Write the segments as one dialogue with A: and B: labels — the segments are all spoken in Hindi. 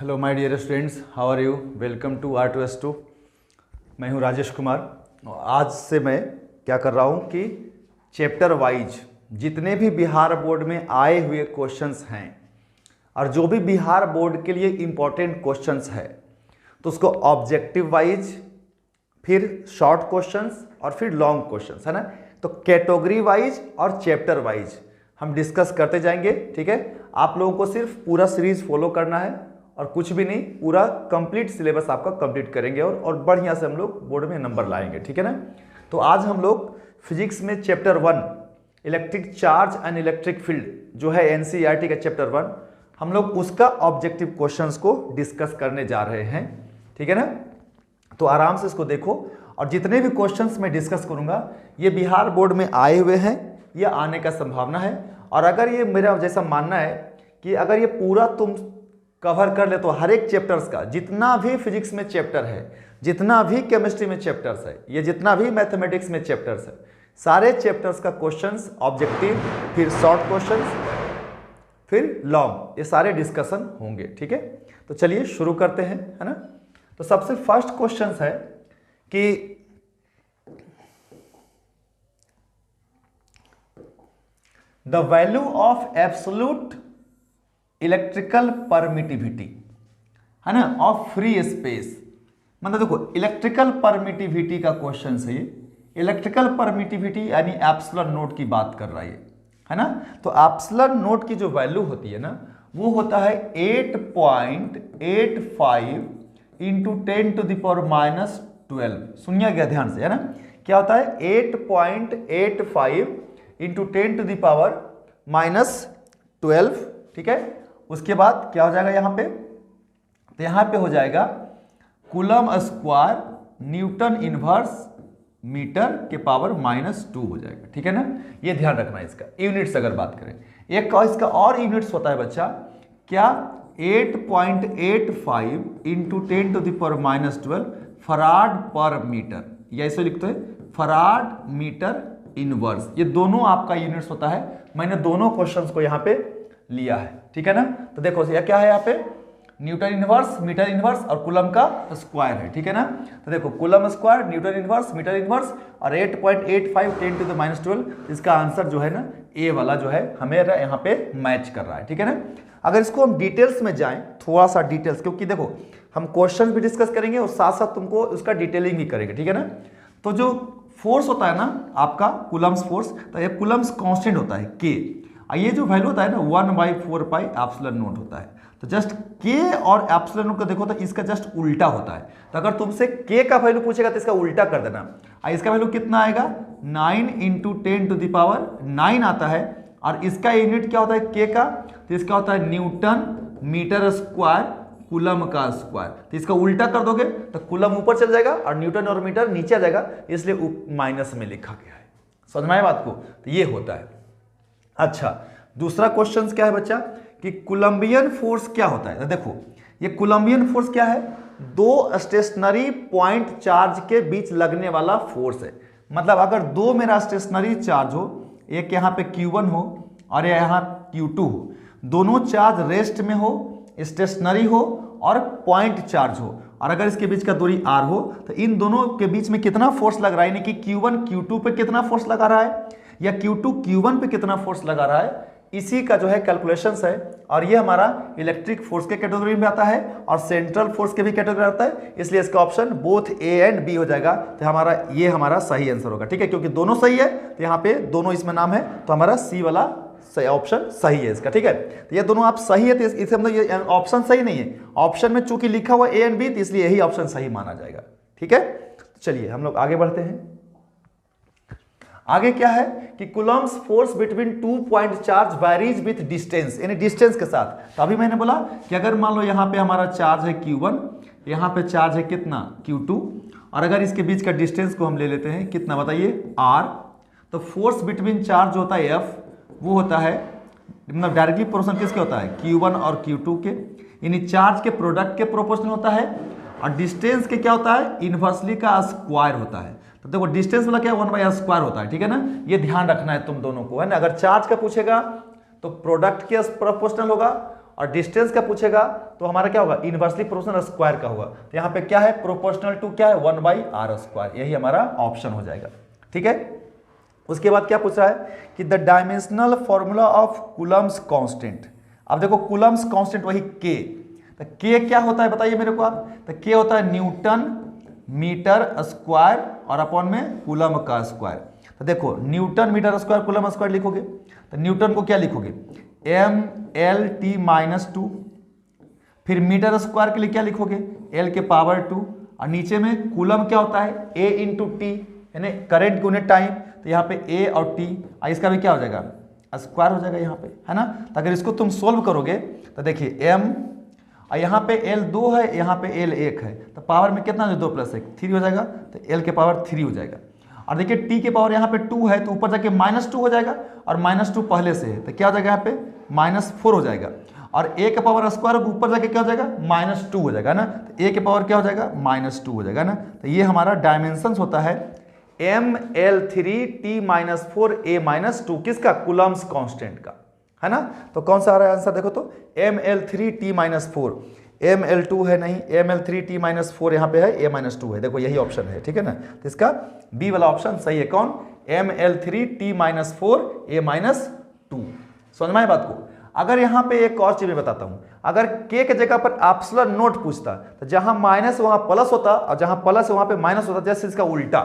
A: Hello my dear students, how are you? Welcome to R2S2। मैं हूं राजेश कुमार। आज से मैं क्या कर रहा हूं कि चैप्टर वाइज जितने भी बिहार बोर्ड में आए हुए क्वेश्चंस हैं और जो भी बिहार बोर्ड के लिए इम्पोर्टेंट क्वेश्चंस है तो उसको ऑब्जेक्टिव वाइज, फिर शॉर्ट क्वेश्चंस और फिर लॉन्ग क्वेश्चंस, है ना। तो कैटेगरी वाइज और चैप्टर वाइज हम डिस्कस करते जाएंगे। ठीक है, आप लोगों को सिर्फ पूरा सीरीज फॉलो करना है और कुछ भी नहीं, पूरा कंप्लीट सिलेबस आपका कंप्लीट करेंगे और बढ़िया से हम लोग बोर्ड में नंबर लाएंगे। ठीक है ना। तो आज हम लोग फिजिक्स में chapter 1 electric charge and electric field जो है एनसीईआरटी का चैप्टर 1, हम लोग उसका ऑब्जेक्टिव क्वेश्चंस को डिस्कस करने जा रहे हैं। ठीक है ना। तो आराम से इसको देखो और जितने भी क्वेश्चंस मैं डिस्कस करूंगा ये बिहार बोर्ड में आए हुए हैं, ये आने का संभावना है। और अगर ये मेरा जैसा मानना है कि अगर ये पूरा तुम कवर कर ले तो हर एक चैप्टर्स का जितना भी फिजिक्स में चैप्टर है, जितना भी केमिस्ट्री में चैप्टर्स है, ये जितना भी मैथमेटिक्स में चैप्टर्स है, सारे चैप्टर्स का क्वेश्चंस ऑब्जेक्टिव, फिर शॉर्ट क्वेश्चंस, फिर लॉन्ग, ये सारे डिस्कशन होंगे। ठीक है, तो चलिए शुरू करते हैं, है ना। तो सबसे फर्स्ट क्वेश्चन है कि the value of absolute electrical permittivity, है ना, ऑफ फ्री स्पेस। मतलब देखो इलेक्ट्रिकल परमिटिविटी का क्वेश्चन है ये। इलेक्ट्रिकल परमिटिविटी यानी एप्सिलॉन नोट की बात कर रहा है ना। तो एप्सिलॉन नोट की जो वैल्यू होती है ना वो होता है 8.85 इंटू 10⁻⁻12। सुनिए क्या ध्यान से, है ना। क्या होता है 8.85 इंटू 10⁻⁻12। ठीक है, उसके बाद क्या हो जाएगा यहाँ पे, तो यहाँ पे हो जाएगा coulomb square newton inverse metre के पावर -2 हो जाएगा। ठीक है ना, ये ध्यान रखना है इसका। यूनिट्स अगर बात करें, एक इसका और यूनिट्स होता है बच्चा, क्या 8.85 इंटू 10⁻⁻12 फराड पर मीटर, या इसे लिखते हैं फराड मीटर इनवर्स। ये दोनों आपका यूनिट्स होता है। मैंने दोनों क्वेश्चंस को यहाँ पे लिया है। ठीक है ना। तो देखो यह क्या है, यहाँ पे न्यूटन इनवर्स, मीटर इनवर्स और कूलम का स्क्वायर है। ठीक है ना। तो देखो coulomb square, newton inverse, metre inverse और 8.85 10⁻12, इसका आंसर जो है ना ए वाला जो है हमें यहाँ पे मैच कर रहा है। ठीक है ना। अगर इसको हम डिटेल्स में जाएं, थोड़ा सा डिटेल्स, क्योंकि देखो हम क्वेश्चन भी डिस्कस करेंगे और साथ साथ तुमको उसका डिटेलिंग भी करेंगे। ठीक है ना। तो जो फोर्स होता है ना आपका कूलम्स फोर्स, तो ये कूलम्स कांस्टेंट होता है के, और ये जो वैल्यू होता है ना 1/4 पाई एप्सिलॉन नोट होता है। तो जस्ट के और एप्सिलॉन नोट को देखो तो इसका जस्ट उल्टा होता है। तो अगर तुमसे के का वैल्यू पूछेगा तो इसका उल्टा कर देना। और इसका वैल्यू कितना आएगा 9 इंटू 10⁹ आता है। और इसका यूनिट क्या होता है के का, तो इसका होता है न्यूटन मीटर स्क्वायर कूलम का स्क्वायर। तो इसका उल्टा कर दोगे तो कूलम ऊपर चल जाएगा और न्यूटन और मीटर नीचे आ जाएगा, इसलिए माइनस में लिखा गया है। समझ में आया बात को। तो ये होता है। अच्छा, दूसरा क्वेश्चन क्या है बच्चा कि कोलंबियन फोर्स क्या होता है। तो देखो ये कोलंबियन फोर्स क्या है, दो स्टेशनरी पॉइंट चार्ज के बीच लगने वाला फोर्स है। मतलब अगर दो मेरा स्टेशनरी चार्ज हो, एक यहाँ पे Q1 हो और यहाँ Q2 हो, दोनों चार्ज रेस्ट में हो, स्टेशनरी हो और पॉइंट चार्ज हो, और अगर इसके बीच का दूरी r हो, तो इन दोनों के बीच में कितना फोर्स लग रहा है, यानी कि Q1 Q2 पे कितना फोर्स लगा रहा है या Q2 Q1 पे कितना फोर्स लगा रहा है, इसी का जो है कैलकुलेशंस है। और ये हमारा इलेक्ट्रिक फोर्स के कैटेगरी में आता है और सेंट्रल फोर्स के भी कैटेगरी आता है, इसलिए इसका option both A and B हो जाएगा। तो हमारा सही आंसर होगा। ठीक है, क्योंकि दोनों सही है तो यहाँ पे दोनों इसमें नाम है, तो हमारा सी वाला ऑप्शन सही है इसका। ठीक है, तो ये दोनों आप सही है, तो इसे मतलब ये ऑप्शन सही नहीं है, ऑप्शन में चूंकि लिखा हुआ ए एंड बी, तो इसलिए यही ऑप्शन सही माना जाएगा। ठीक है, चलिए हम लोग आगे बढ़ते हैं। आगे क्या है कि Coulomb's force between 2 point charge varies with distance, यानी डिस्टेंस के साथ। तो अभी मैंने बोला कि अगर मान लो यहाँ पे हमारा चार्ज है Q1, यहाँ पे चार्ज है कितना Q2, और अगर इसके बीच का डिस्टेंस को हम ले लेते हैं कितना बताइए R, तो फोर्स बिटवीन चार्ज होता है F, वो होता है मतलब डायरेक्टली प्रोपोर्शनल किसके होता है Q1 और Q2 के, यानी चार्ज के प्रोडक्ट के प्रोपोर्शनल होता है। और डिस्टेंस के क्या होता है, इनवर्सली का स्क्वायर होता है। तो देखो डिस्टेंस वाला क्या 1/r² होता है। ठीक है ना, ये ध्यान रखना है तुम दोनों को, है ना। अगर चार्ज का पूछेगा तो प्रोडक्ट के प्रोपोर्शनल होगा और डिस्टेंस का पूछेगा तो हमारा क्या होगा, इनवर्सली प्रोपोर्शनल स्क्वायर का होगा। तो यहाँ पे क्या है, प्रोपोर्शनल टू क्या है, 1/r², यही हमारा ऑप्शन हो जाएगा। ठीक है, उसके बाद क्या पूछ रहा है कि the dimensional formula of Coulomb's constant. अब देखो कूलम्स कांस्टेंट वही के, तो के क्या होता है बताइए मेरे को आप। तो के होता है न्यूटन मीटर स्क्वायर और अपॉन में कूलम का स्क्वायर। तो देखो newton metre square coulomb square लिखोगे तो न्यूटन को क्या लिखोगे, mLT-2, फिर मीटर स्क्वायर के लिए क्या लिखोगे, L के पावर 2, और नीचे में कूलम क्या होता है A इंटू टी, यानी करंट गुने टाइम। तो यहाँ पे A और T, इसका भी क्या हो जाएगा, स्क्वायर हो जाएगा यहाँ पे, है ना। तो अगर इसको तुम सोल्व करोगे तो देखिए m, और यहाँ पे L 2 है, यहाँ पे L 1 है, तो पावर में कितना, 2 + 1 3 हो जाएगा, तो L के पावर 3 हो जाएगा। और देखिए T के पावर यहाँ पे 2 है, तो ऊपर जाके -2 हो जाएगा, और -2 पहले से है, तो क्या हो जाएगा यहाँ पे -4 हो जाएगा। और A का पावर स्क्वायर ऊपर जाके क्या हो जाएगा, -2 हो जाएगा ना। तो A के पावर क्या हो जाएगा, -2 हो जाएगा ना। तो ये हमारा डायमेंशंस होता है mL3T-4A-2, किसका, कूलम्स कांस्टेंट का, है ना। तो कौन सा आ रहा है आंसर, देखो तो mL3T-4, mL2 है नहीं, mL3T-4 यहाँ पे है, A-2 है, देखो यही ऑप्शन है, ठीक है ना। तो इसका बी वाला ऑप्शन सही है, कौन, mL3T-4A-2। समझ में आए बात को। अगर यहाँ पे एक और चीज मैं बताता हूँ, अगर के के जगह पर एप्सिलॉन नोट पूछता तो जहां माइनस वहां प्लस होता, और जहां प्लस है वहां पे माइनस होता, जैसे इसका उल्टा।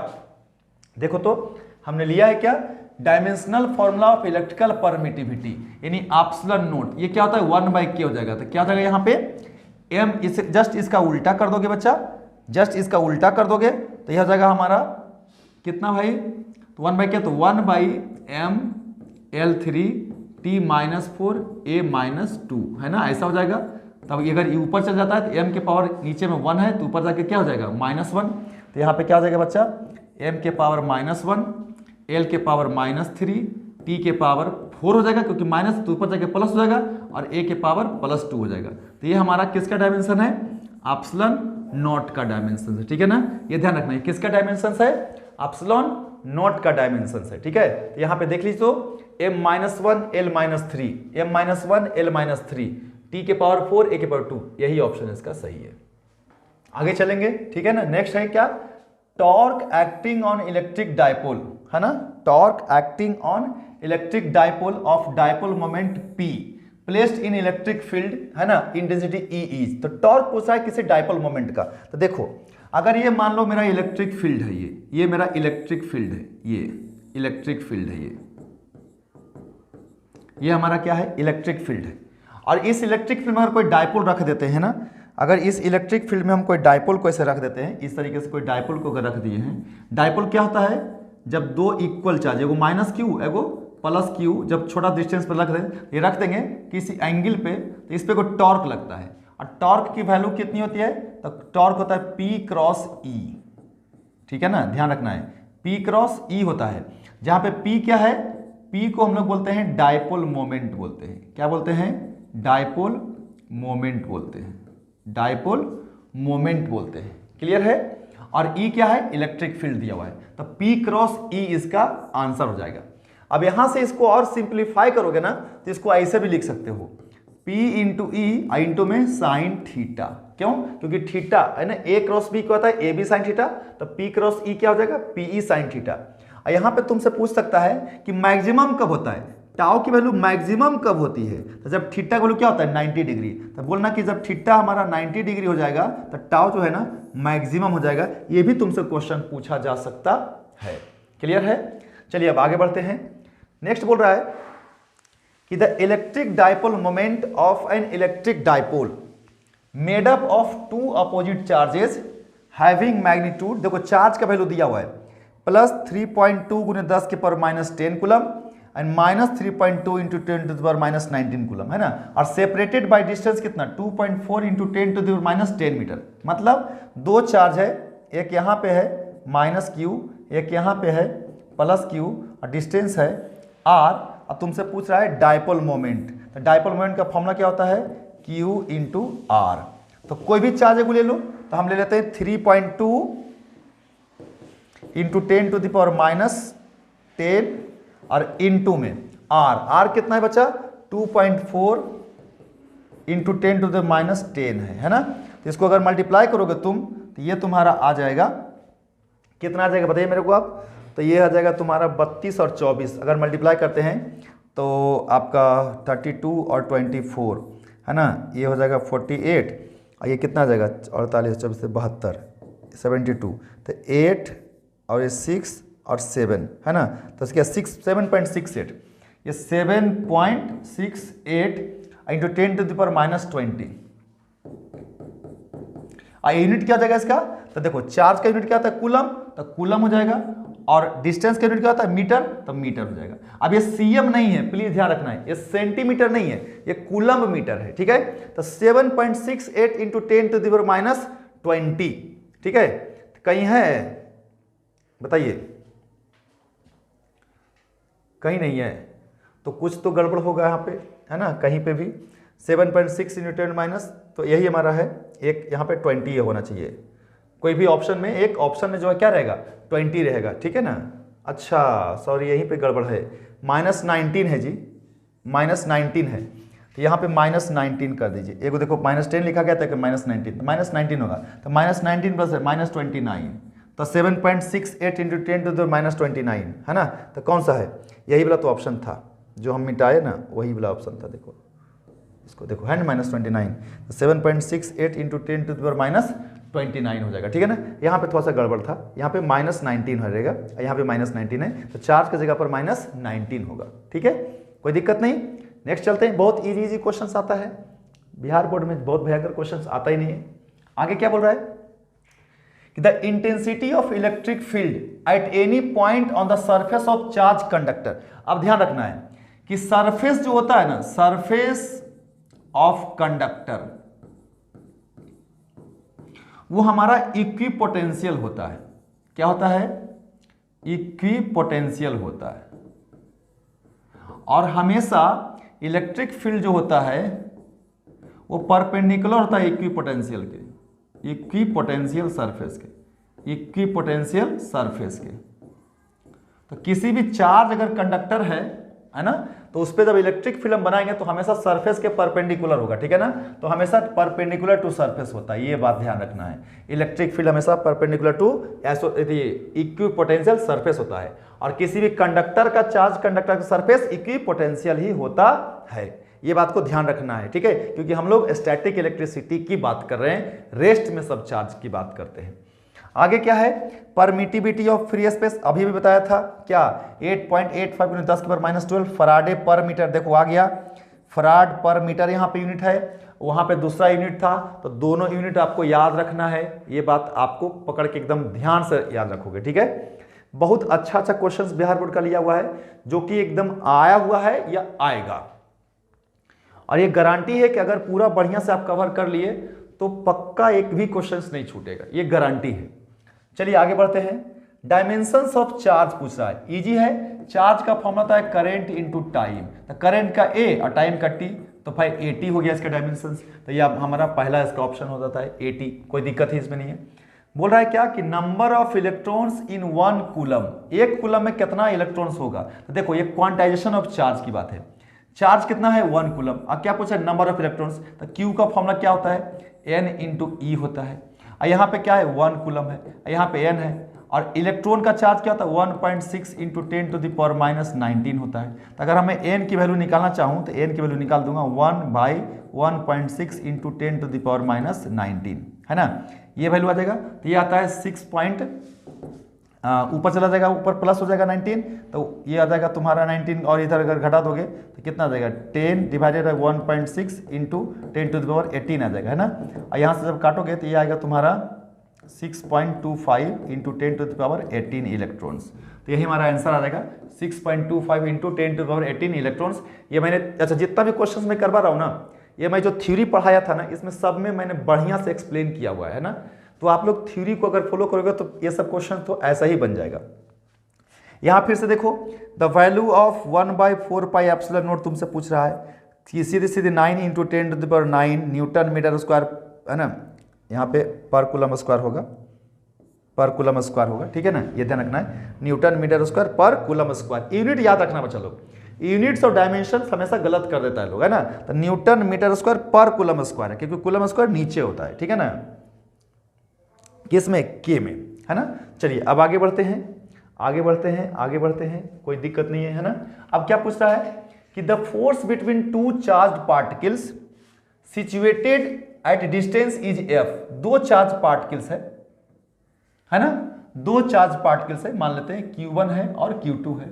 A: देखो तो हमने लिया है क्या, dimensional formula of electrical permittivity, यानी एप्सिलॉन नोट, ये क्या होता है 1/k हो जाएगा। तो क्या हो जाएगा यहाँ पे m, इसे जस्ट इसका उल्टा कर दोगे बच्चा, जस्ट इसका उल्टा कर दोगे तो यह हो जाएगा हमारा कितना भाई, तो 1/k, तो 1/mL3T-4A-2, है ना, ऐसा हो जाएगा। तब अगर ये ऊपर चल जाता है तो m के पावर नीचे में 1 है, तो ऊपर जाके क्या हो जाएगा, -1। तो यहाँ पे क्या हो जाएगा बच्चा, m के पावर -1, l के पावर -3, t के पावर 4 हो जाएगा, क्योंकि माइनस तो ऊपर जाके प्लस हो जाएगा, और a के पावर +2 हो जाएगा। तो ये हमारा किसका डायमेंशन है, एप्सिलॉन नॉट का डायमेंशन है, ठीक है ना। ये ध्यान रखना है किसका डायमेंशन है, एप्सिलॉन नॉट का डायमेंशन है, ठीक है। तो यहाँ पे देख लीजिए तो m-1 l-3, m-1 l-3, t के पावर 4 a के पावर 2, यही ऑप्शन इसका सही है। आगे चलेंगे, ठीक है ना। नेक्स्ट है क्या, torque acting on electric dipole, है ना, torque acting on electric dipole of dipole moment P placed in electric field, है ना, इंटेंसिटी E इज। तो टॉर्क पूछा है किसी डायपोल मोमेंट का। तो देखो अगर ये मान लो मेरा इलेक्ट्रिक फील्ड है, ये मेरा इलेक्ट्रिक फील्ड है, ये इलेक्ट्रिक फील्ड है, ये हमारा क्या है, इलेक्ट्रिक फील्ड है। और इस इलेक्ट्रिक फील्ड में अगर कोई डायपोल रख देते हैं ना, अगर इस इलेक्ट्रिक फील्ड में हम कोई डायपोल को ऐसे रख देते हैं, इस तरीके से कोई डायपोल को अगर रख दिए हैं, डायपोल क्या होता है, जब दो इक्वल चार्ज, एगो -q एगो +q, जब छोटा डिस्टेंस पर रख दें, ये रख देंगे किसी एंगल पे, तो इस पे कोई टॉर्क लगता है, और टॉर्क की वैल्यू कितनी होती है, तो टॉर्क होता है P×E, ठीक है ना, ध्यान रखना है, P×E होता है। जहां पे P क्या है, P को हम लोग बोलते हैं डायपोल मोमेंट बोलते हैं, क्या बोलते हैं, डायपोल मोमेंट बोलते हैं, डायपोल मोमेंट बोलते हैं, क्लियर है। और E क्या है, इलेक्ट्रिक फील्ड दिया हुआ है, तो P×E इसका आंसर हो जाएगा। अब यहां से इसको और सिंप्लीफाई करोगे ना, तो इसको ऐसे भी लिख सकते हो, P×E इंटू में साइन थीटा, क्यों, क्योंकि थीटा है ना, A×B क्या होता है, AB साइन थीटा, तो P×E क्या हो जाएगा, PE साइन थीटा। और यहां पे तुमसे पूछ सकता है कि मैक्सिमम कब होता है, टाउ की वैल्यू मैक्सिमम कब होती है, तो जब थीटा का वैल्यू क्या होता है 90 डिग्री। तो बोलना कि जब थीटा हमारा 90 डिग्री हो जाएगा तो टाउ जो है ना मैक्सिमम हो जाएगा। ये भी तुमसे क्वेश्चन पूछा जा सकता है, क्लियर है। चलिए अब आगे बढ़ते हैं। नेक्स्ट बोल रहा है कि the electric dipole moment of an electric dipole made up of 2 opposite charges having magnitude, देखो चार्ज का वैल्यू दिया हुआ है +3.2 × 10⁻10 कूलम एंड -3.2 × 10⁻19 कूलम, है ना, और सेपरेटेड बाय डिस्टेंस कितना 2.4 × 10⁻10 मीटर। मतलब दो चार्ज है, एक यहाँ पे है -q, एक यहाँ पे है +q, और डिस्टेंस है r। अब तुमसे पूछ रहा है डायपोल मोमेंट, तो डायपोल मोमेंट का फॉर्मूला क्या होता है, q × r। तो कोई भी चार्ज है ले लो, तो हम ले लेते हैं 3.2 × 10⁻10 और इनटू में r कितना है बच्चा 2.4 इंटू 10⁻10 है ना। तो इसको अगर मल्टीप्लाई करोगे तुम तो ये तुम्हारा आ जाएगा, कितना आ जाएगा बताइए मेरे को आप। तो ये आ जाएगा तुम्हारा 32 और 24, अगर मल्टीप्लाई करते हैं तो आपका 32 और 24 है ना, ये हो जाएगा 48 और ये कितना आ जाएगा 48 24 से 72 72। तो 8 और ये 6 और 7 है ना, तो इसके 7.68, ये 7.68 इंटू 10⁻20। यूनिट क्या हो जाएगा इसका, तो देखो चार्ज का यूनिट क्या होता है कूलम, तो कूलम हो जाएगा, और डिस्टेंस का यूनिट क्या होता है मीटर, तो मीटर हो जाएगा। अब ये सीएम नहीं है, प्लीज ध्यान रखना है, ये सेंटीमीटर नहीं है, ये कूलम मीटर है, ठीक है। तो 7.68 इंटू 10⁻20, ठीक है। कहीं है बताइए, कहीं नहीं है, तो कुछ तो गड़बड़ होगा यहाँ पे है ना, कहीं पे भी 7.6 इंटू 10 तो यही हमारा है, एक यहाँ पे 20 होना चाहिए, कोई भी ऑप्शन में, एक ऑप्शन में जो है क्या रहेगा 20 रहेगा, ठीक है ना। अच्छा सॉरी यहीं पे गड़बड़ है, -19 है जी, -19 है, तो यहाँ पे -19 कर दीजिए। एक देखो -10 लिखा गया था कि -19, तो -19 होगा, तो -19 प्लस -29, तो 7.68 इंटू 10⁻29 है ना। तो कौन सा है, यही वाला तो ऑप्शन था जो हम मिटाए ना, वही वाला ऑप्शन था। देखो इसको देखो है ना -29, तो 7.68 इंटू 10⁻29 हो जाएगा, ठीक है ना। यहाँ पे थोड़ा सा गड़बड़ था, यहाँ पे -19 हो जाएगा, यहाँ पे -19 है, तो चार्ज की जगह पर -19 होगा, ठीक है, कोई दिक्कत नहीं। नेक्स्ट चलते हैं, बहुत इजी क्वेश्चन आता है, बिहार बोर्ड में बहुत भयंकर क्वेश्चन आता ही नहीं है। आगे क्या बोल रहा है कि the intensity of electric field at any point on the surface of charge conductor. अब ध्यान रखना है कि सरफेस जो होता है ना, सरफेस ऑफ कंडक्टर, वो हमारा इक्विपोटेंशियल होता है। क्या होता है, इक्विपोटेंशियल होता है, और हमेशा इलेक्ट्रिक फील्ड जो होता है वो परपेंडिकुलर होता है इक्विपोटेंशियल के, इक्विपोटेंशियल सरफेस के, इक्विपोटेंशियल सरफेस के। तो किसी भी चार्ज अगर कंडक्टर है ना, तो उस पर जब इलेक्ट्रिक फील्ड हम बनाएंगे तो हमेशा सरफेस के परपेंडिकुलर होगा, ठीक है ना। तो हमेशा परपेंडिकुलर टू सरफेस होता है, ये बात ध्यान रखना है। इलेक्ट्रिक फील्ड हमेशा परपेंडिकुलर टू इक्विपोटेंशियल सरफेस होता है, और किसी भी कंडक्टर का, चार्ज कंडक्टर का सरफेस इक्विपोटेंशियल ही होता है, ये बात को ध्यान रखना है, ठीक है। क्योंकि हम लोग स्टैटिक इलेक्ट्रिसिटी की बात कर रहे हैं, रेस्ट में सब चार्ज की बात करते हैं। आगे क्या है, परमिटिविटी ऑफ फ्री स्पेस, अभी भी बताया था क्या, 8.85 × 10⁻12 फराडे पर मीटर। देखो आ गया फराड पर मीटर, यहाँ पे यूनिट है, वहाँ पे दूसरा यूनिट था, तो दोनों यूनिट आपको याद रखना है, ये बात आपको पकड़ के एकदम ध्यान से याद रखोगे, ठीक है। बहुत अच्छा क्वेश्चंस बिहार बोर्ड का लिया हुआ है, जो कि एकदम आया हुआ है या आएगा, और ये गारंटी है कि अगर पूरा बढ़िया से आप कवर कर लिए तो पक्का एक भी क्वेश्चंस नहीं छूटेगा, ये गारंटी है। चलिए आगे बढ़ते हैं। डायमेंशंस ऑफ चार्ज पूछ रहा है, इजी है। चार्ज का फॉर्मूला होता है करंट इनटू टाइम, तो करंट का ए और टाइम का टी, तो भाई 80 हो गया इसका डायमेंशंस, तो ये हमारा पहला इसका ऑप्शन हो जाता है 80, कोई दिक्कत ही इसमें नहीं है। बोल रहा है क्या कि number of electrons in 1 coulomb, एक कूलम में कितना इलेक्ट्रॉन्स होगा। तो देखो ये क्वांटाइजेशन ऑफ चार्ज की बात है, चार्ज कितना है 1 कूलम, अब क्या पूछा नंबर ऑफ इलेक्ट्रॉन्स, तो क्यू का फॉर्मूला क्या होता है n इंटू ई होता है, और यहाँ पे क्या है 1 कूलम है, यहाँ पे n है, और इलेक्ट्रॉन का चार्ज क्या होता है 1.6 इंटू 10⁻19 होता है। तो अगर हमें n की वैल्यू निकालना चाहूँ तो n की वैल्यू निकाल दूंगा 1/1.6 इंटू 10⁻19 है ना, ये वैल्यू आ जाएगा। तो ये आता है 6 ऊपर चला जाएगा, ऊपर प्लस हो जाएगा 19, तो ये आ जाएगा तुम्हारा 19, और इधर अगर घटा दोगे तो कितना आ जाएगा 10 डिवाइडेड बाई 1.6 इंटू 10⁻18 आ जाएगा, है ना। और यहाँ से जब काटोगे तो ये आएगा तुम्हारा 6.25 इंटू 10⁻18 इलेक्ट्रॉन्स, तो यही हमारा आंसर आ जाएगा 6.25 इंटू 10⁻18 इलेक्ट्रॉन्स। ये मैंने, अच्छा जितना भी क्वेश्चन मैं करवा रहा हूँ ना, ये मैं जो थ्योरी पढ़ाया था ना, इसमें सब में मैंने बढ़िया से एक्सप्लेन किया हुआ है ना, तो आप लोग थ्योरी को अगर फॉलो करोगे तो ये सब क्वेश्चन तो ऐसा ही बन जाएगा। यहां फिर से देखो the value of 1/4 pi epsilon not तुमसे पूछ रहा है, सीधे सीधे 9 इंटू 10⁹ न्यूटन मीटर स्क्वायर है ना, यहाँ पे पर कूलम स्क्वायर होगा, पर कूलम स्क्वायर होगा, ठीक है ना, ये ध्यान रखना है, न्यूटन मीटर स्क्वायर पर कूलम स्क्वायर। यूनिट याद रखना बच्चा लोग, यूनिट्स और डायमेंशन हमेशा गलत कर देता है लोग, है ना। तो न्यूटन मीटर स्क्वायर पर कूलम स्क्वायर है, क्योंकि कूलम स्क्वायर नीचे होता है, ठीक है ना, किस में, के में, है ना। चलिए अब आगे बढ़ते हैं, आगे बढ़ते हैं, आगे बढ़ते हैं, कोई दिक्कत नहीं है ना। अब क्या पूछ रहा है कि the force between two charge particles situated at distance is F. दो चार्ज पार्टिकल्स है ना, दो चार्ज पार्टिकल्स है, मान लेते हैं Q1 है और Q2 है।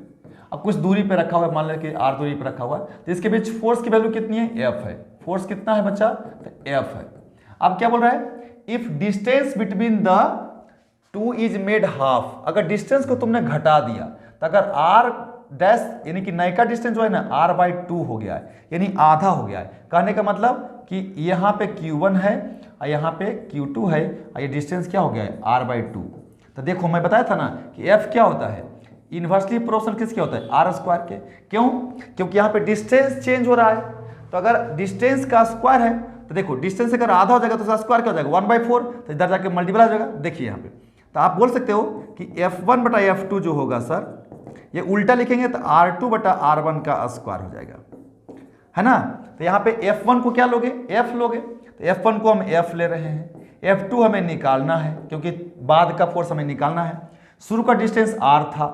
A: अब कुछ दूरी पे रखा हुआ है, मान लेते हैं R दूरी पे रखा हुआ है, तो इसके बीच फोर्स की वैल्यू कितनी है, F है। फोर्स कितना है बच्चा, तो F है। अब क्या बोल रहा है, if distance between the two is made half, अगर डिस्टेंस को तुमने घटा दिया तो अगर R डैश यानी कि नयका डिस्टेंस जो है ना R/2 हो गया है, यानी आधा हो गया है। कहने का मतलब कि यहाँ पे Q1 है और यहाँ पे Q2 है और ये डिस्टेंस क्या हो गया है, R/2। तो देखो मैं बताया था ना कि F क्या होता है, इन्वर्सली प्रोपोर्शनल किसके होता है, R स्क्वायर के। क्यों, क्योंकि यहाँ पे डिस्टेंस चेंज हो रहा है, तो अगर डिस्टेंस का स्क्वायर है तो देखो डिस्टेंस अगर आधा हो जाएगा तो उसका स्क्वायर क्या हो जाएगा, 1/4, तो इधर जाके मल्टीप्लाई हो जाएगा। देखिए यहाँ पे तो आप बोल सकते हो कि F1/F2 जो होगा सर, ये उल्टा लिखेंगे तो R2/R1 का स्क्वायर हो जाएगा, है ना। तो यहाँ पे F1 को क्या लोगे, F लोगे, तो F1 को हम F ले रहे हैं, F2 हमें निकालना है क्योंकि बाद का फोर्स हमें निकालना है। शुरू का डिस्टेंस R था,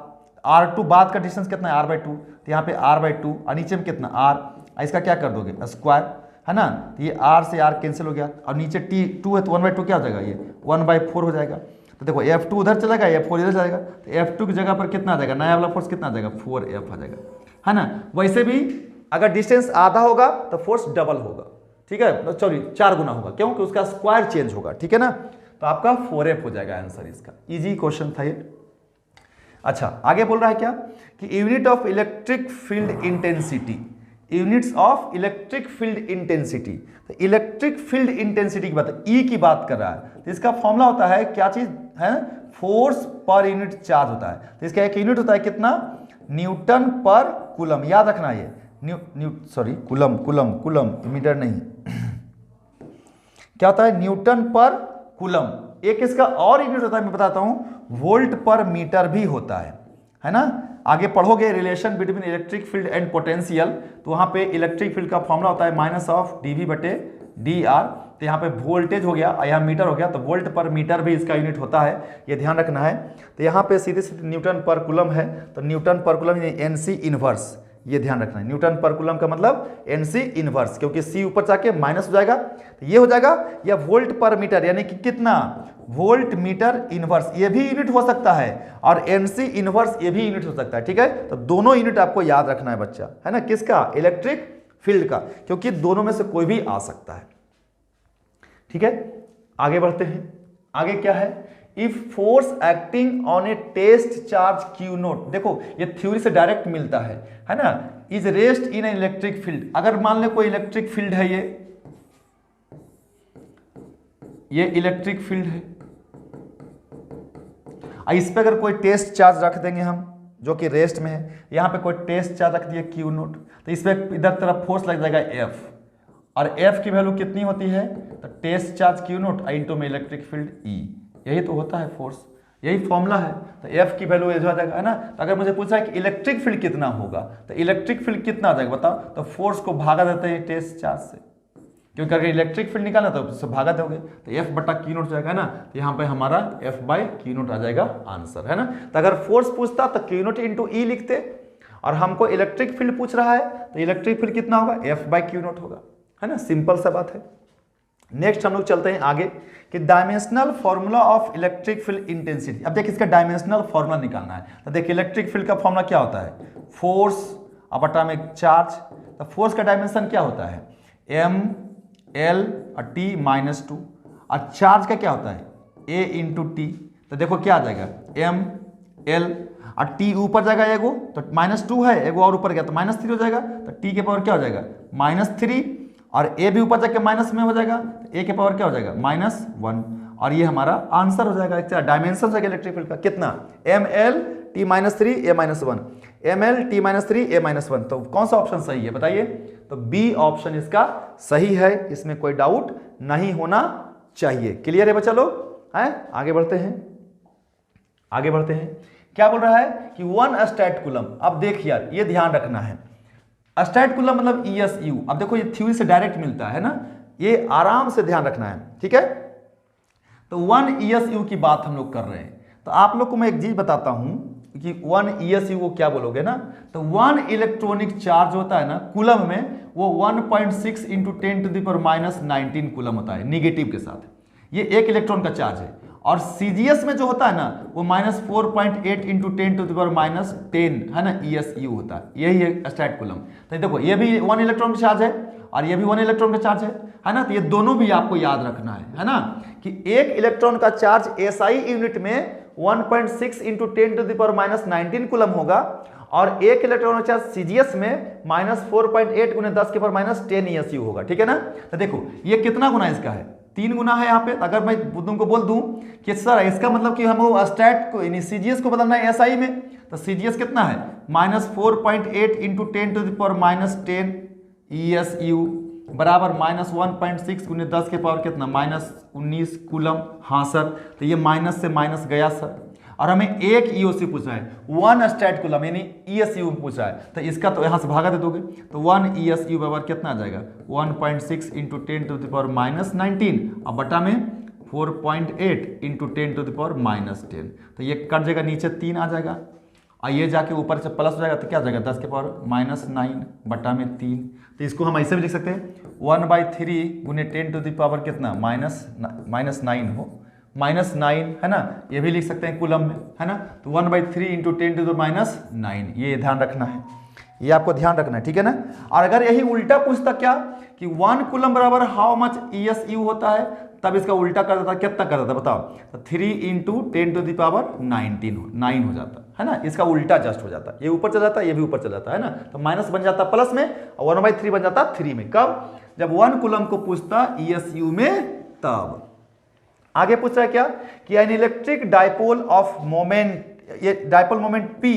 A: R2 बाद का डिस्टेंस कितना है, R/2, तो यहाँ पे R/2 और नीचे में कितना R, इसका क्या कर दोगे, स्क्वायर, है ना। तो ये R से R कैंसिल हो गया और नीचे T2 है तो 1/2 क्या हो जाएगा, ये 1/4 हो जाएगा। तो देखो F2 उधर चला गया, F4 इधर जाएगा, तो F2 की जगह पर कितना आ जाएगा, नया वाला फोर्स कितना आ जाएगा, 4F आ जाएगा, है ना। वैसे भी अगर डिस्टेंस आधा होगा तो फोर्स डबल होगा, ठीक है, तो सॉरी 4 गुना होगा, क्योंकि उसका स्क्वायर चेंज होगा, ठीक है ना। तो आपका 4F हो जाएगा आंसर इसका। इजी क्वेश्चन था ये। अच्छा आगे बोल रहा है क्या कि unit of electric field intensity, units of electric field intensity. तो इलेक्ट्रिक फील्ड इंटेंसिटी की बात, ई की बात कर रहा है, तो इसका फॉर्मूला होता है क्या चीज है, फोर्स पर यूनिट चार्ज होता है। तो इसका एक यूनिट होता है कितना, न्यूटन पर कूलम, याद रखना ये कूलम, कूलम, कूलम, मीटर नहीं, क्या होता है, न्यूटन पर कूलम। एक इसका और यूनिट होता है, मैं बताता हूं, वोल्ट पर मीटर भी होता है ना। आगे पढ़ोगे relation between electric field and potential, तो वहां पे इलेक्ट्रिक फील्ड का फॉर्मूला होता है -dV/dr। तो यहाँ पे वोल्टेज हो गया, यहाँ मीटर हो गया, तो वोल्ट पर मीटर भी इसका यूनिट होता है, ये ध्यान रखना है। तो यहाँ पे सीधे सीधे न्यूटन पर कूलम है, तो न्यूटन पर कूलम NC इनवर्स, ये ध्यान रखना है। न्यूटन पर कूलम का मतलब NC इनवर्स, क्योंकि C ऊपर जाके माइनस हो जाएगा, तो ये हो जाएगा, या वोल्ट पर मीटर यानी कि कितना, वोल्ट मीटर इनवर्स, ये भी यूनिट हो सकता है, और NC इनवर्स ये भी यूनिट हो सकता है, ठीक है। तो दोनों यूनिट आपको याद रखना है बच्चा, है ना, किसका, इलेक्ट्रिक फील्ड का, क्योंकि दोनों में से कोई भी आ सकता है, ठीक है। आगे बढ़ते हैं, आगे क्या है, if force acting on a test charge Q0, देखो ये थ्योरी से डायरेक्ट मिलता है ना, is rest in an electric field. अगर मान ले कोई इलेक्ट्रिक फील्ड है, ये इलेक्ट्रिक फील्ड है, इस पे अगर कोई टेस्ट चार्ज रख देंगे हम जो कि रेस्ट में है, यहाँ पे कोई टेस्ट चार्ज रख दिया Q0, तो इस पे इधर तरफ फोर्स लग जाएगा F, और F की वैल्यू कितनी होती है, तो टेस्ट चार्ज Q0 इंटू में इलेक्ट्रिक फील्ड E, यही तो होता है फोर्स, यही फॉर्मूला है। तो F की वैल्यू हो जाएगा, है ना। तो अगर मुझे पूछा है कि इलेक्ट्रिक फील्ड कितना होगा, तो इलेक्ट्रिक फील्ड कितना आ जाएगा बताओ, तो फोर्स को भागा देते हैं टेस्ट चार्ज से, क्योंकि अगर इलेक्ट्रिक फील्ड निकालना तो उससे भागा दोगे, तो F/Q0 हो जाएगा ना। तो यहाँ पे हमारा F/Q0 आ जाएगा आंसर, है ना। तो अगर फोर्स पूछता तो Q0 इंटू E लिखते, और हमको इलेक्ट्रिक फील्ड पूछ रहा है तो इलेक्ट्रिक फील्ड कितना होगा, F/Q0 होगा, है ना, सिंपल सा बात है। नेक्स्ट हम लोग चलते हैं आगे कि dimensional formula of electric field intensity. अब देखिए इसका डायमेंशनल फॉर्मूला निकालना है, तो देखिए इलेक्ट्रिक फील्ड का फॉर्मूला क्या होता है, फोर्स अपॉन में चार्ज। तो फोर्स का डायमेंशन क्या होता है, M/L और T-2, और चार्ज का क्या होता है, A/T। तो देखो क्या आ जाएगा, M/L और T ऊपर जाएगा एगो, तो -2 है, एगो और ऊपर गया तो -3 हो जाएगा, तो T के पावर क्या हो जाएगा, -3, और A भी ऊपर जाके माइनस में हो जाएगा, तो A के पावर क्या हो जाएगा, -1, और ये हमारा आंसर हो जाएगा। अच्छा डायमेंशन है इलेक्ट्रिक फील्ड का कितना, ML T-3 A-1, ML T-3 A-1, तो कौन सा ऑप्शन सही है बताइए, तो बी ऑप्शन इसका सही है, इसमें कोई डाउट नहीं होना चाहिए। क्लियर है बच्चा लोग, हैं आगे बढ़ते हैं, आगे बढ़ते हैं। क्या बोल रहा है कि 1 स्टैट कूलम। अब देख यार ये ध्यान रखना है स्टैट कूलम मतलब ESU। अब देखो ये थ्योरी से डायरेक्ट मिलता है ना, ये आराम से ध्यान रखना है, ठीक है। तो 1 ESU की बात हम लोग कर रहे हैं, तो आप लोग को मैं एक चीज बताता हूं कि 1 ESU को क्या बोलोगे ना, तो 1 इलेक्ट्रॉनिक चार्ज होता है ना कूलम में, वो 1.6 इंटू 10⁻⁻19 कूलम होता है निगेटिव के साथ, ये 1 इलेक्ट्रॉन का चार्ज है। और CGS में जो होता है ना वो -4.8 इंटू 10⁻10 है ना ESU होता है, यही है स्टैट कूलम। तो देखो ये भी 1 इलेक्ट्रॉन का चार्ज है और ये भी 1 इलेक्ट्रॉन का चार्ज है ना, तो ये दोनों भी आपको याद रखना है ना, कि 1 इलेक्ट्रॉन का चार्ज SI यूनिट में 1.6 इंटू 10⁻19 कूलम होगा और 1 इलेक्ट्रॉन का चार्ज CGS में -4.8 गुने 10⁻10 ESU होगा, ठीक है ना। तो देखो ये कितना गुना इसका है, 3 गुना है यहाँ पे। अगर मैं तुमको बोल दूं कि सर इसका मतलब कि हमको स्टैट को यानी CGS को बदलना है SI में, तो CGS कितना है -4.8 इंटू 10⁻10 ESU बराबर -1.6 गुने 10 के पावर कितना -19 कूलम। हाँ सर, तो ये माइनस से माइनस गया सर, और हमें 1 EOC पूछा है, 1 स्टैट कूलम यानी ESU पूछा है, तो इसका तो यहाँ से भागा दे दोगे, तो 1 ESU बराबर कितना आ जाएगा 1.6 इंटू 10⁻19 और बटा में 4.8 इंटू 10⁻10, तो ये कट जाएगा, नीचे 3 आ जाएगा और ये जाके ऊपर से प्लस हो जाएगा, तो क्या हो जाएगा 10 के पावर -9 बटा में 3। तो इसको हम ऐसे भी लिख सकते हैं 1/3 गुने 10⁻ कितना -9 हो, -9 है ना, ये भी लिख सकते हैं कूलम में, है ना। तो 1/3 इंटू 10⁻9, ये ध्यान रखना है, ये आपको ध्यान रखना है, ठीक है ना। और अगर यही उल्टा पूछता क्या कि 1 कूलम बराबर हाउ मच ESU होता है, तब इसका उल्टा कर देता, कितना कर देता बताओ, तो 3 इंटू 10⁻9 हो जाता है ना, इसका उल्टा जस्ट हो जाता है, ये ऊपर चला जाता है, ये भी ऊपर चला जाता है ना, तो माइनस बन जाता प्लस में और 1/3 बन जाता 3 में। कब? जब 1 कूलम को पूछता ESU में तब। आगे पूछ रहा है क्या कि an electric dipole of moment, ये dipole moment P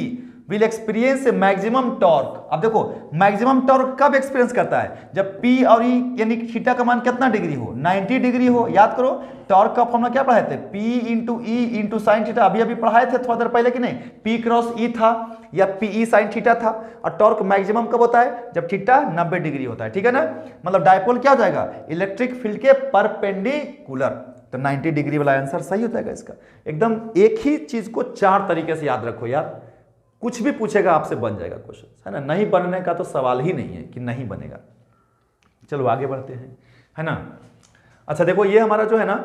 A: will experience maximum torque. अब देखो मैक्सिमम टॉर्क कब एक्सपीरियंस करता है, जब P और E यानी थीटा का मान कितना डिग्री हो, 90 डिग्री हो। याद करो टॉर्क का फॉर्मूला क्या पढ़ाए थे, P into E into sine theta, अभी पढ़ाए थे थोड़ा देर पहले कि नहीं, P क्रॉस E था या PE साइन थीटा था। और टॉर्क मैक्सिमम कब होता है, जब थीटा 90 डिग्री होता है, ठीक है ना। मतलब डाइपोल क्या हो जाएगा, इलेक्ट्रिक फील्ड के परपेंडिकुलर, तो 90 डिग्री वाला आंसर सही हो जाएगा इसका। एकदम एक ही चीज को 4 तरीके से याद रखो यार, कुछ भी पूछेगा आपसे बन जाएगा क्वेश्चन, है ना। नहीं बनने का तो सवाल ही नहीं है कि नहीं बनेगा। चलो आगे बढ़ते हैं, है ना। अच्छा देखो ये हमारा जो है ना,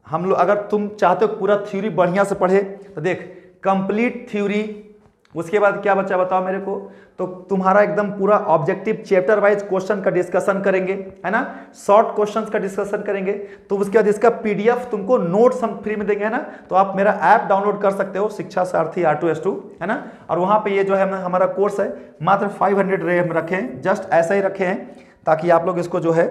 A: हम लोग अगर तुम चाहते हो पूरा थ्योरी बढ़िया से पढ़े तो देख कंप्लीट थ्योरी, उसके बाद क्या बचा बताओ मेरे को, तो तुम्हारा एकदम पूरा ऑब्जेक्टिव चैप्टर वाइज क्वेश्चन का डिस्कशन करेंगे, है ना, शॉर्ट क्वेश्चंस का डिस्कशन करेंगे। तो उसके बाद इसका PDF तुमको नोट्स हम फ्री में देंगे, है ना। तो आप मेरा ऐप डाउनलोड कर सकते हो, शिक्षा सारथी R2S2, है ना। और वहां पे ये जो है हमारा कोर्स है मात्र 500 रे हम रखे हैं, जस्ट ऐसा ही रखे हैं ताकि आप लोग इसको जो है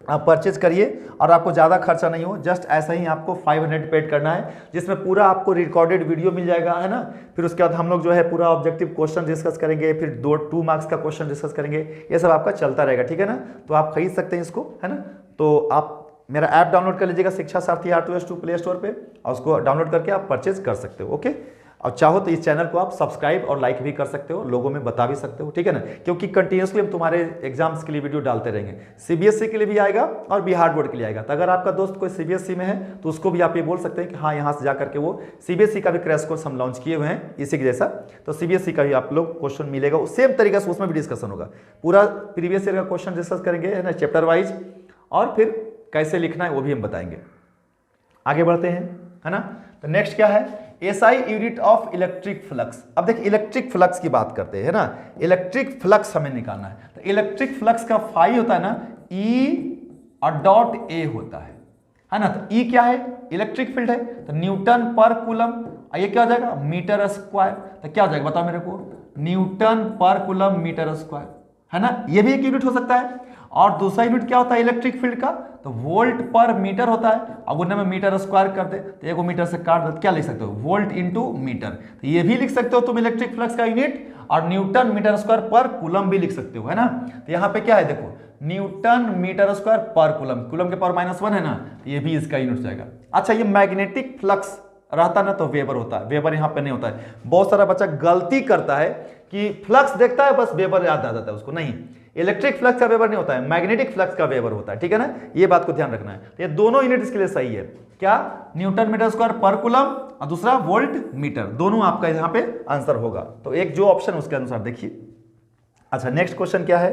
A: आप परचेज करिए और आपको ज़्यादा खर्चा नहीं हो। जस्ट ऐसा ही आपको 500 पेड करना है, जिसमें पूरा आपको रिकॉर्डेड वीडियो मिल जाएगा, है ना। फिर उसके बाद हम लोग जो है पूरा ऑब्जेक्टिव क्वेश्चन डिस्कस करेंगे, फिर 2 मार्क्स का क्वेश्चन डिस्कस करेंगे, ये सब आपका चलता रहेगा, ठीक है ना। तो आप खरीद सकते हैं इसको, है ना। तो आप मेरा ऐप डाउनलोड कर लीजिएगा शिक्षा सारथी R2S2 प्ले स्टोर पर, और उसको डाउनलोड करके आप परचेज कर सकते हो, ओके। और चाहो तो इस चैनल को आप सब्सक्राइब और लाइक भी कर सकते हो, लोगों में बता भी सकते हो, ठीक है ना, क्योंकि कंटिन्यूसली हम तुम्हारे एग्जाम्स के लिए वीडियो डालते रहेंगे। CBSE के लिए भी आएगा और बिहार बोर्ड के लिए आएगा। तो अगर आपका दोस्त कोई CBSE में है तो उसको भी आप ये बोल सकते हैं कि हाँ यहाँ से जाकर के वो CBSE का भी क्रैश कोर्स हम लॉन्च किए हुए हैं इसी के जैसा, तो CBSE का भी आप लोग क्वेश्चन मिलेगा, सेम तरीके से उसमें भी डिस्कशन होगा। पूरा प्रीवियस ईयर का क्वेश्चन डिस्कस करेंगे, है ना, चैप्टर वाइज, और फिर कैसे लिखना है वो भी हम बताएंगे। आगे बढ़ते हैं, है ना। तो नेक्स्ट क्या है, SI unit of electric flux. अब देख इलेक्ट्रिक फ्लक्स की बात करते हैं ना, इलेक्ट्रिक फ्लक्स हमें निकालना है। तो इलेक्ट्रिक फ्लक्स का फाई होता है ना E और डॉट A होता है ना। तो E क्या है, इलेक्ट्रिक फील्ड है, तो न्यूटन पर कूलम, ये क्या हो जाएगा मीटर स्क्वायर। तो क्या हो जाएगा बताओ मेरे को, न्यूटन पर कूलम मीटर स्क्वायर, है ना। ये भी एक यूनिट हो सकता है। और दूसरा यूनिट क्या होता है इलेक्ट्रिक फील्ड का, तो वोल्ट पर मीटर होता है। अब उन्हें में मीटर स्क्वायर कर दे तो 1 मीटर से काट दे, क्या लिख सकते हो वोल्ट इंटू मीटर। तो ये भी लिख सकते हो तुम इलेक्ट्रिक फ्लक्स का यूनिट, और न्यूटन मीटर स्क्वायर पर कूलम भी लिख सकते हो, है ना। तो यहाँ पे क्या है देखो, न्यूटन मीटर स्क्वायर पर कूलम, कूलम के पावर -1 है ना, तो ये भी इसका यूनिट जाएगा। अच्छा ये मैग्नेटिक फ्लक्स रहता ना तो वेबर होता है, वेबर यहाँ पे नहीं होता है। बहुत सारा बच्चा गलती करता है कि फ्लक्स देखता है बस वेबर याद आ जाता है उसको, नहीं, इलेक्ट्रिक फ्लक्स का वेबर नहीं होता है, मैग्नेटिक फ्लक्स का वेबर होता है, ठीक है ना, ये बात को ध्यान रखना है। ये दोनों यूनिट इसके लिए सही है, क्या, न्यूटन मीटर स्क्वायर पर कूलम और दूसरा वोल्ट मीटर, दोनों आपका यहाँ पे आंसर होगा। तो एक जो ऑप्शन उसके अनुसार देखिए। अच्छा, नेक्स्ट क्वेश्चन क्या है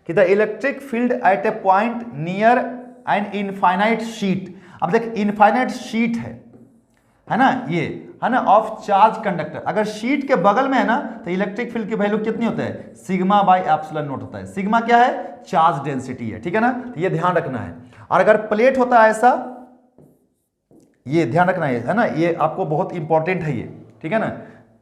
A: कि the electric field at A point near an infinite sheet. अब देख इनफाइनाइट शीट है ना, ये है ना, ऑफ चार्ज कंडक्टर। अगर शीट के बगल में है ना तो इलेक्ट्रिक फील्ड की वैल्यू कितनी होता है, सिग्मा बाई एप्सिलॉन नॉट होता है। सिग्मा क्या है, चार्ज डेंसिटी है, ठीक है ना, तो ये ध्यान रखना है। और अगर प्लेट होता है ऐसा, ये ध्यान रखना है ना, ये आपको बहुत इंपॉर्टेंट है ये, ठीक है ना,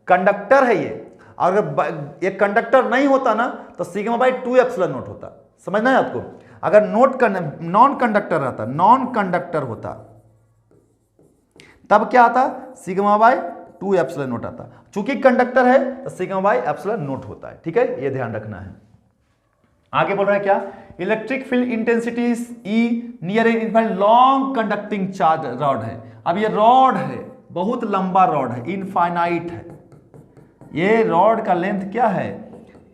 A: कंडक्टर है ये। और अगर ये कंडक्टर नहीं होता ना तो सिग्मा बाई 2 एप्सिलॉन नॉट होता, समझना है आपको। अगर नॉन कंडक्टर रहता, नॉन कंडक्टर होता, तब क्या आता, सिग्मा बाई 2 एप्सिलॉन नॉट आता। चूंकि कंडक्टर है तो सिग्मा बाई एप्सिलॉन नॉट होता है, ठीक है, ये ध्यान रखना है। आगे बोल रहा है क्या, electric field intensity E near an infinite long conducting charge rod है। अब ये रॉड है, बहुत लंबा रॉड है, इनफाइनाइट है, ये रॉड का लेंथ क्या है,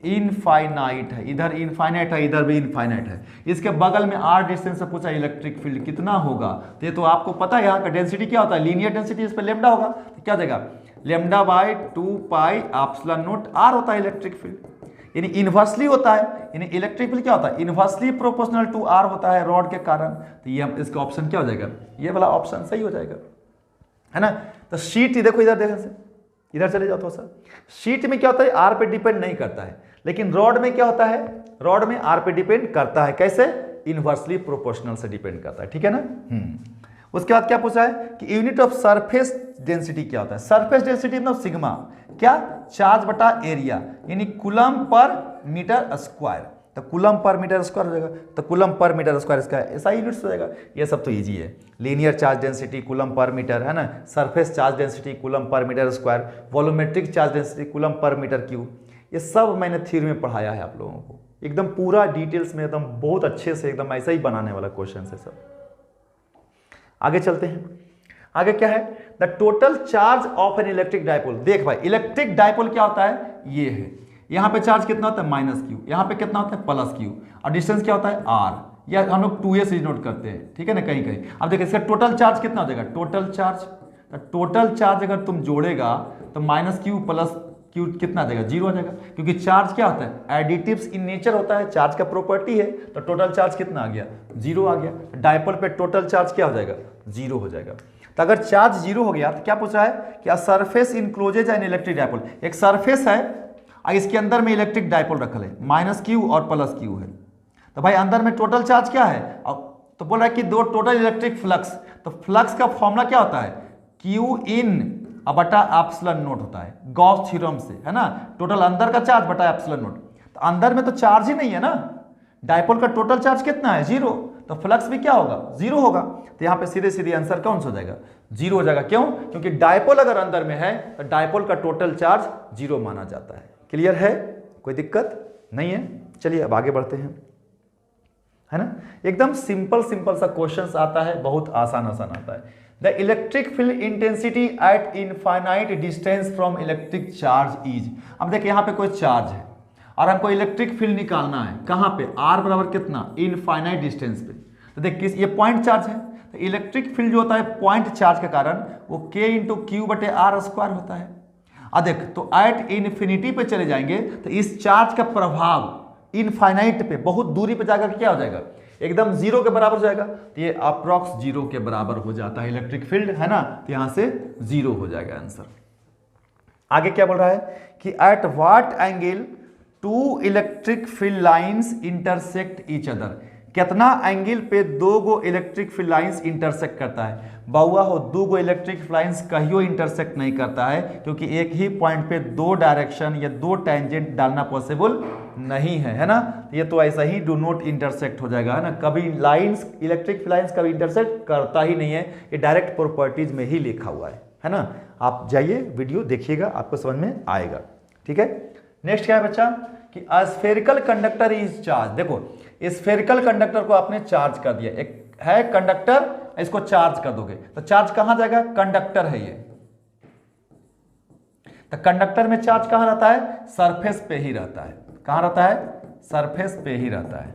A: इनफाइनाइट है, इधर इनफाइनाइट है, इधर भी इनफाइनाइट है। इसके बगल में r डिस्टेंस से पूछा इलेक्ट्रिक फील्ड कितना होगा, तो ये तो आपको पता है यहाँ का डेंसिटी क्या होता है, लीनियर डेंसिटी, इस पर लेमडा होगा, तो क्या देगा, lambda by 2 pi epsilon not r होता है इलेक्ट्रिक फील्ड, यानी इनवर्सली होता है, यानी इलेक्ट्रिक फील्ड क्या होता है, इनवर्सली प्रोपोर्शनल टू r होता है रॉड के कारण। तो ये इसका ऑप्शन क्या हो जाएगा, ये वाला ऑप्शन सही हो जाएगा, है ना। तो शीट देखो, इधर देखो से, इधर चले जाओ थोड़ा सा। शीट में क्या होता है, आर पे डिपेंड नहीं करता है, लेकिन रॉड में क्या होता है, रॉड में आर पे डिपेंड करता है। कैसे, इनवर्सली प्रोपोर्शनल से डिपेंड करता है, ठीक है ना। उसके बाद क्या पूछा है कि यूनिट ऑफ सरफेस डेंसिटी क्या होता है। सरफेस डेंसिटी मतलब सिग्मा, क्या, चार्ज बटा एरिया, यानी कूलम पर मीटर स्क्वायर। तो कूलम पर मीटर स्क्वायर हो जाएगा, तो कूलम पर मीटर स्क्वायर इसका ऐसा यूनिट्स हो जाएगा। ये सब तो इजी है, linear charge density coulomb per metre, है ना, surface charge density coulomb per metre square, volumetric charge density coulomb per metre cube, ये सब मैंने थ्योरी में पढ़ाया है आप लोगों को, एकदम पूरा डिटेल्स में, एकदम बहुत अच्छे से, एकदम ऐसा ही बनाने वाला क्वेश्चन है सब। आगे चलते हैं, आगे क्या है, the total charge of an electric dipole. देख भाई, इलेक्ट्रिक डायपोल क्या होता है, ये है, यहाँ पे चार्ज कितना होता है, माइनस क्यू, यहाँ पे कितना होता है, प्लस क्यू, और डिस्टेंस क्या होता है, आर, या हम लोग 2a से नोट करते हैं, ठीक है ना, कहीं कहीं। अब देखिए इसका टोटल चार्ज कितना हो जाएगा, टोटल चार्ज अगर तुम जोड़ेगा तो माइनस क्यू प्लस क्यू कितना देगा, 0 हो जाएगा, क्योंकि चार्ज क्या होता है, एडिटिव्स इन नेचर होता है, चार्ज का प्रॉपर्टी है, तो टोटल चार्ज कितना आ गया, 0 आ गया। डायपोल पे टोटल चार्ज क्या हो जाएगा, 0 हो जाएगा। तो अगर चार्ज 0 हो गया तो क्या पूछा है कि सरफेस इनक्लोजेज एन इलेक्ट्रिक डायपोल, एक सरफेस है और इसके अंदर में इलेक्ट्रिक डायपोल रखल है, माइनस क्यू और प्लस क्यू है, तो भाई अंदर में टोटल चार्ज क्या है, तो बोल रहा है कि दो टोटल इलेक्ट्रिक फ्लक्स, तो फ्लक्स का फॉर्मूला क्या होता है, क्यू इन बटा एप्सिलॉन नोट होता है, गॉस थ्योरम से, है ना, टोटल अंदर का चार्ज बटा एप्सिलॉन नोट। तो अंदर में तो चार्ज ही नहीं है ना, डायपोल का टोटल चार्ज कितना है, 0, तो फ्लक्स भी क्या होगा, 0 होगा। तो यहाँ पे सीधे सीधे आंसर कौन सा हो जाएगा, 0 हो जाएगा। क्यों, क्योंकि डायपोल अगर अंदर में है तो डायपोल का टोटल चार्ज 0 माना जाता है। क्लियर है, कोई दिक्कत नहीं है। चलिए अब आगे बढ़ते हैं, है ना, एकदम सिंपल सा क्वेश्चन आता है, बहुत आसान आता है। The electric field intensity eight infinite distance from electric charge is. अब देखिए यहाँ पे कोई चार्ज है और हमको इलेक्ट्रिक फील्ड निकालना है, कहाँ पे, r बराबर कितना, इनफाइनाइट डिस्टेंस पे। तो देख किस, ये पॉइंट चार्ज है, तो इलेक्ट्रिक फील्ड जो होता है पॉइंट चार्ज के कारण वो k इंटू क्यू बटे आर स्क्वायर होता है। अब देख, तो एट इन्फिनिटी पे चले जाएंगे तो इस चार्ज का प्रभाव इनफाइनाइट पे, बहुत दूरी पे जाकर क्या हो जाएगा, एकदम 0 के बराबर हो जाएगा। तो ये अप्रॉक्स 0 के बराबर हो जाता है इलेक्ट्रिक फील्ड, है ना, तो यहां से 0 हो जाएगा आंसर। आगे क्या बोल रहा है कि at what angle 2 electric field lines intersect each other. कितना एंगल पे 2 go electric field lines intersect करता है। बउआ हो, 2 गो इलेक्ट्रिक फील्ड लाइंस कहियो इंटरसेक्ट नहीं करता है, क्योंकि एक ही पॉइंट पे 2 डायरेक्शन या 2 टेंजेंट डालना पॉसिबल नहीं है ना। ये तो ऐसा ही डू नॉट इंटरसेक्ट हो जाएगा, है ना। कभी लाइंस, इलेक्ट्रिक फील्ड लाइंस कभी इंटरसेक्ट करता ही नहीं है, ये डायरेक्ट प्रॉपर्टीज में ही लिखा हुआ है ना। आप जाइए वीडियो देखिएगा, आपको समझ में आएगा, ठीक है। नेक्स्ट क्या है बच्चा कि स्फेरिकल कंडक्टर इज चार्ज। देखो, स्फेरिकल कंडक्टर को आपने चार्ज कर दिया, एक है कंडक्टर, इसको चार्ज कर दोगे तो चार्ज कहां जाएगा, कंडक्टर है ये, तो कंडक्टर में चार्ज कहाँ रहता है? सरफेस पे ही रहता है। कहाँ रहता है? सरफेस पे ही रहता है,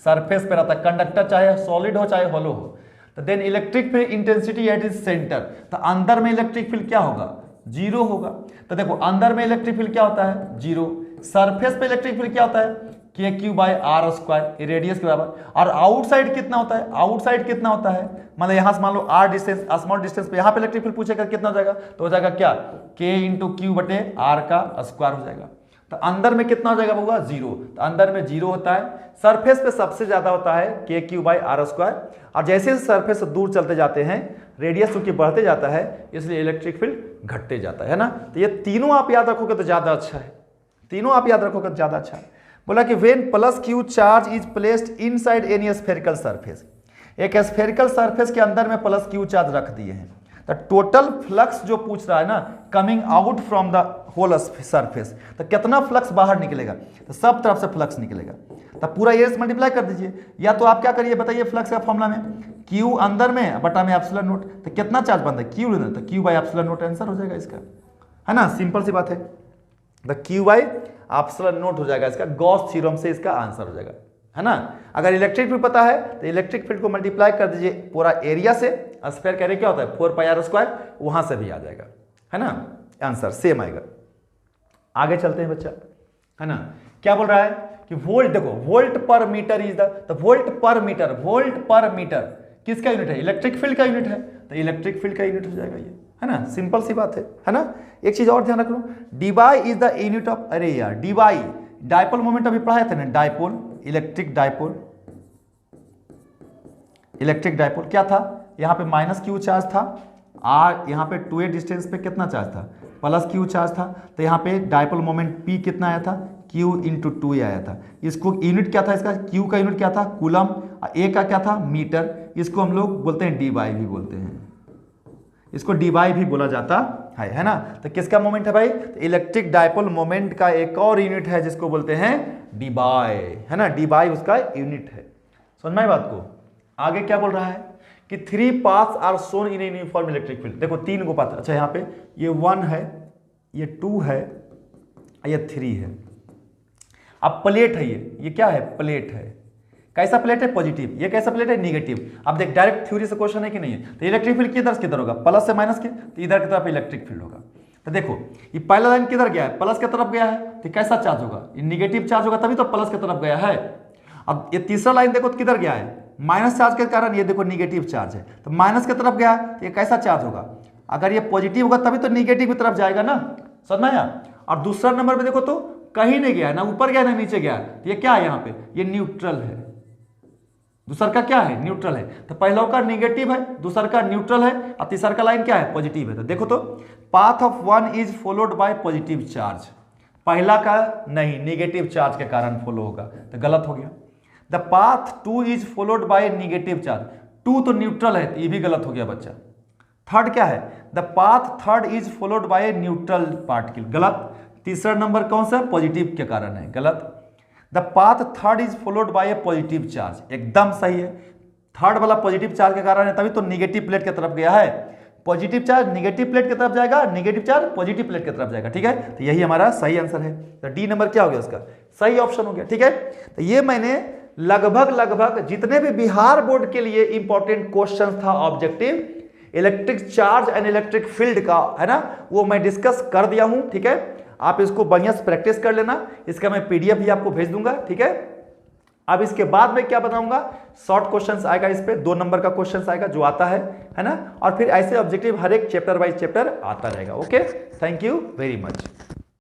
A: सरफेस पे रहता है कंडक्टर, चाहे सॉलिड हो चाहे हॉलो हो। तो then electric field intensity at its centre, तो अंदर में इलेक्ट्रिक फील्ड क्या होगा? जीरो होगा। तो देखो अंदर में इलेक्ट्रिक फील्ड क्या होता है? जीरो। सरफेस पे इलेक्ट्रिक फील्ड क्या होता है? K q by r square, radius के बराबर। और आउटसाइड कितना होता है? आउटसाइड कितना होता है? मतलब यहां से मान लो आर डिस्टेंस, स्मॉल डिस्टेंस पे यहाँ पे इलेक्ट्रिक फील्ड पूछेगा कितना हो जाएगा, तो हो जाएगा क्या? के इंटू क्यू बटे आर का स्क्वायर हो जाएगा। तो अंदर में कितना हो जाएगा होगा? जीरो। तो अंदर में जीरो होता है, सरफेस पे सबसे ज्यादा होता है k q by r square. और जैसे सरफेस से दूर चलते जाते हैं, रेडियस चूंकि बढ़ते जाता है, इसलिए इलेक्ट्रिक फील्ड घटते जाता है ना। तो ये तीनों आप याद रखोगे तो ज्यादा अच्छा है, तीनों आप याद रखोगे तो ज्यादा अच्छा है। बोला कि when plus Q charge is placed inside any spherical surface, एक स्फेरिकल सरफेस के अंदर में प्लस क्यू चार्ज रख दिए हैं, तो टोटल फ्लक्स जो पूछ रहा है ना, coming out from the whole surface, तो कितना फ्लक्स बाहर निकलेगा? तो सब तरफ से फ्लक्स निकलेगा। तो पूरा एयर से मल्टीप्लाई कर दीजिए, या तो आप क्या करिए बताइए, फ्लक्स का फॉर्मूला में क्यू अंदर में बटा में एप्सिलॉन नोट, तो कितना चार्ज बनता है? क्यू, तो Q by epsilon note answer हो जाएगा इसका, है ना। सिंपल सी बात है, तो क्यू बाई एप्सिलॉन नोट हो जाएगा इसका, गॉस थ्योरम से इसका आंसर हो जाएगा, है ना। अगर इलेक्ट्रिक फील्ड पता है तो इलेक्ट्रिक फील्ड को मल्टीप्लाई कर दीजिए पूरा एरिया से, स्फीयर का एरिया क्या होता है? 4 पाई आर स्क्वायर, वहां से भी आ जाएगा, है ना, आंसर सेम आएगा। आगे चलते हैं बच्चा, है ना। क्या बोल रहा है कि वोल्ट, देखो वोल्ट पर मीटर इज द, तो वोल्ट पर मीटर किसका यूनिट है? इलेक्ट्रिक फील्ड का यूनिट है, तो इलेक्ट्रिक फील्ड का यूनिट हो जाएगा ये, है ना। सिंपल सी बात है ना। एक चीज और ध्यान रख लो, D Y is the unit of, अरे यार डीवाई डायपोल मोमेंट अभी पढ़ाए थे ना, डायपोल, इलेक्ट्रिक डायपोल क्या था? यहाँ पे माइनस क्यू चार्ज था, आर यहाँ पे 2a डिस्टेंस पे कितना चार्ज था? प्लस क्यू चार्ज था। तो यहाँ पे डायपोल मोमेंट P कितना आया था? Q इंटू 2a आया था। इसको यूनिट क्या था इसका? Q का यूनिट क्या था? कूलम। A का क्या था? मीटर। इसको हम लोग बोलते हैं dy भी बोलते हैं, इसको dy भी बोला जाता है ना। तो किसका मोमेंट है भाई? तो इलेक्ट्रिक डायपोल मोमेंट का एक और यूनिट है जिसको बोलते हैं डीबाई, है ना। डीबाई उसका यूनिट है। समझ में आई बात को? आगे क्या बोल रहा है कि 3 paths are shown in uniform electric field. देखो 3 को पाथ, अच्छा यहाँ पे ये 1 है, ये 2 है, ये 3 है। अब प्लेट है, ये क्या है? प्लेट है। कैसा प्लेट है? पॉजिटिव। ये कैसा प्लेट है? नेगेटिव। अब देख डायरेक्ट थ्योरी से क्वेश्चन है कि नहीं है, तो इलेक्ट्रिक फील्ड किधर से किधर होगा? प्लस से माइनस के, तो इधर की तरफ इलेक्ट्रिक फील्ड होगा। तो देखो ये पहला लाइन किधर गया है? प्लस की तरफ गया है, तो कैसा चार्ज होगा? ये नेगेटिव चार्ज होगा, तभी तो प्लस की तरफ गया है। अब ये तीसरा लाइन देखो तो किधर गया है? माइनस चार्ज के कारण ये देखो नेगेटिव चार्ज है, तो माइनस की तरफ गया तो ये कैसा चार्ज होगा? अगर ये पॉजिटिव होगा तभी तो नेगेटिव की तरफ जाएगा ना, समझ में आया। और दूसरा नंबर पे देखो तो कहीं नहीं गया, ना ऊपर गया ना नीचे गया, तो ये क्या है? यहाँ पे ये न्यूट्रल है। दूसरा का क्या है? न्यूट्रल है। तो पहला का नेगेटिव है, दूसरा का न्यूट्रल है, और तीसरा का लाइन क्या है? पॉजिटिव है। तो देखो तो path of 1 is followed by positive charge, पहला का नहीं, नेगेटिव चार्ज के कारण फॉलो होगा, तो गलत हो गया। The path 2 is followed by negative charge, 2 तो न्यूट्रल है, तो ये भी गलत हो गया बच्चा। थर्ड क्या है? The path third is followed by neutral particle, गलत। तीसरा नंबर कौन सा? पॉजिटिव के कारण है, गलत। The path third is followed by A positive charge, एकदम सही है। थर्ड वाला पॉजिटिव चार्ज के कारण है, तभी तो नेगेटिव प्लेट की तरफ गया है। पॉजिटिव चार्ज नेगेटिव प्लेट की तरफ जाएगा, नेगेटिव चार्ज पॉजिटिव प्लेट की तरफ जाएगा, ठीक है। तो यही हमारा सही आंसर है। तो डी नंबर क्या हो गया उसका? सही ऑप्शन हो गया, ठीक है। तो ये मैंने लगभग जितने भी बिहार बोर्ड के लिए इंपॉर्टेंट क्वेश्चन था objective electric charge and electric field का, है ना, वो मैं डिस्कस कर दिया हूं, ठीक है। आप इसको बढ़िया से प्रैक्टिस कर लेना, इसका मैं पीडीएफ भी आपको भेज दूंगा, ठीक है। अब इसके बाद में क्या बताऊंगा, शॉर्ट क्वेश्चंस आएगा, इस पे 2 नंबर का क्वेश्चंस आएगा जो आता है ना, और फिर ऐसे ऑब्जेक्टिव हर एक चैप्टर वाइज चैप्टर आता रहेगा। Okay, thank you very much.